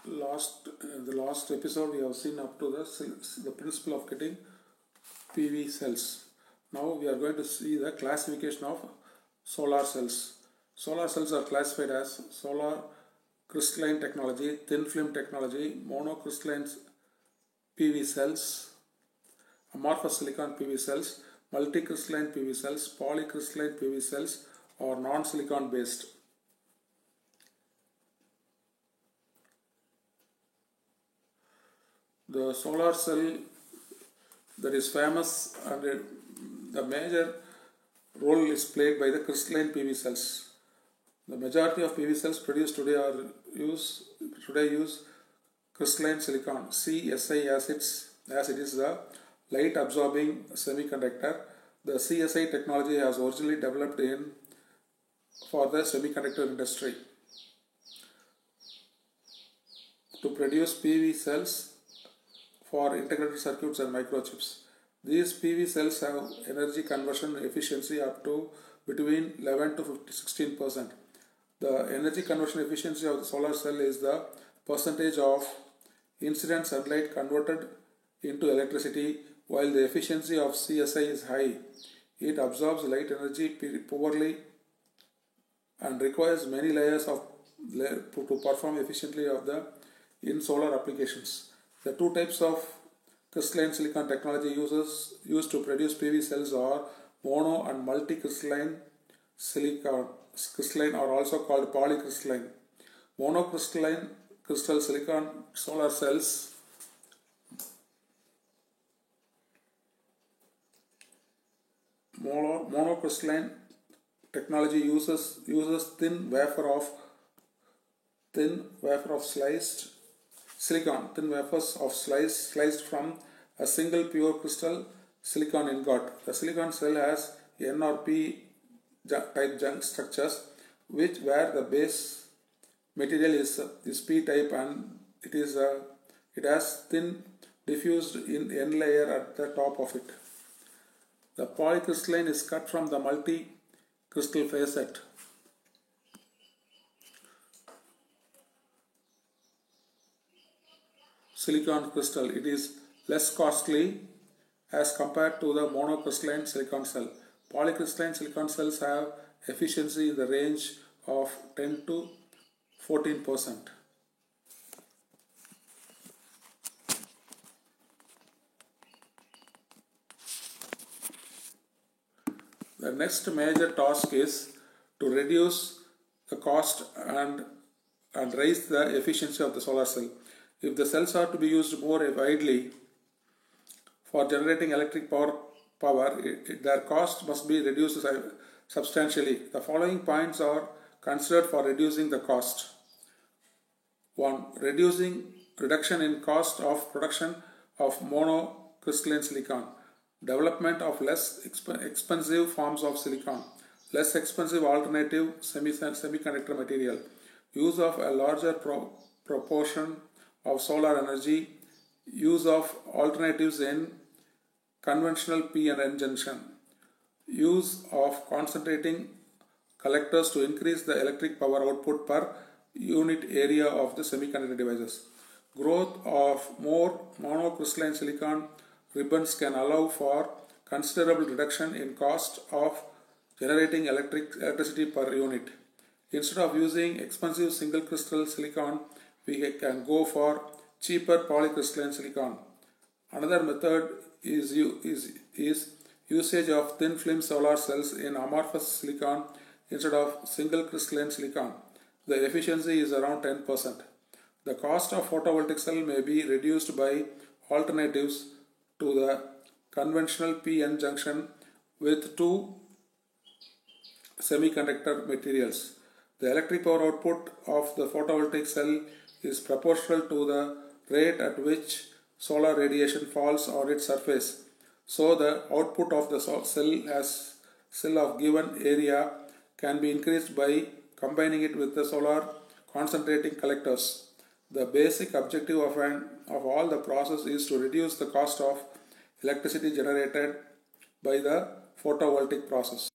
In the last episode we have seen up to the principle of getting PV cells. Now we are going to see the classification of solar cells. Solar cells are classified as solar crystalline technology, thin film technology, monocrystalline PV cells, amorphous silicon PV cells, multicrystalline PV cells, polycrystalline PV cells, or non-silicon based. The solar cell that is famous and the major role is played by the crystalline PV cells. The majority of PV cells produced today use crystalline silicon CSI as it is the light absorbing semiconductor. The CSI technology has originally developed for the semiconductor industry to produce PV cells for integrated circuits and microchips. These PV cells have energy conversion efficiency up to between 11 to 16%. The energy conversion efficiency of the solar cell is the percentage of incident sunlight converted into electricity, while the efficiency of CSI is high. It absorbs light energy poorly and requires many layers to perform efficiently in solar applications. The two types of crystalline silicon technology used to produce PV cells are mono and multicrystalline silicon. Crystalline are also called polycrystalline. Monocrystalline crystal silicon solar cells monocrystalline technology uses thin wafer of sliced silicon, thin wafers of sliced from a single pure crystal silicon ingot. The silicon cell has N or P type junction structures, where the base material is P type, and it has thin diffused in N layer at the top of it. The polycrystalline is cut from the multi-crystal facet. Silicon crystal. It is less costly as compared to the monocrystalline silicon cell. Polycrystalline silicon cells have efficiency in the range of 10 to 14%. The next major task is to reduce the cost and raise the efficiency of the solar cell. If the cells are to be used more widely for generating electric power, their cost must be reduced substantially. The following points are considered for reducing the cost. 1. Reduction in cost of production of monocrystalline silicon. Development of less expensive forms of silicon. Less expensive alternative semiconductor material. Use of a larger proportion of solar energy. Use of alternatives in conventional P and N junction. Use of concentrating collectors to increase the electric power output per unit area of the semiconductor devices. Growth of more monocrystalline silicon ribbons can allow for considerable reduction in cost of generating electricity per unit. Instead of using expensive single crystal silicon, we can go for cheaper polycrystalline silicon. Another method is usage of thin film solar cells in amorphous silicon instead of single crystalline silicon. The efficiency is around 10%. The cost of photovoltaic cell may be reduced by alternatives to the conventional P-N junction with two semiconductor materials. The electric power output of the photovoltaic cell is proportional to the rate at which solar radiation falls on its surface. So the output of the cell of given area can be increased by combining it with the solar concentrating collectors. The basic objective of all the process is to reduce the cost of electricity generated by the photovoltaic process.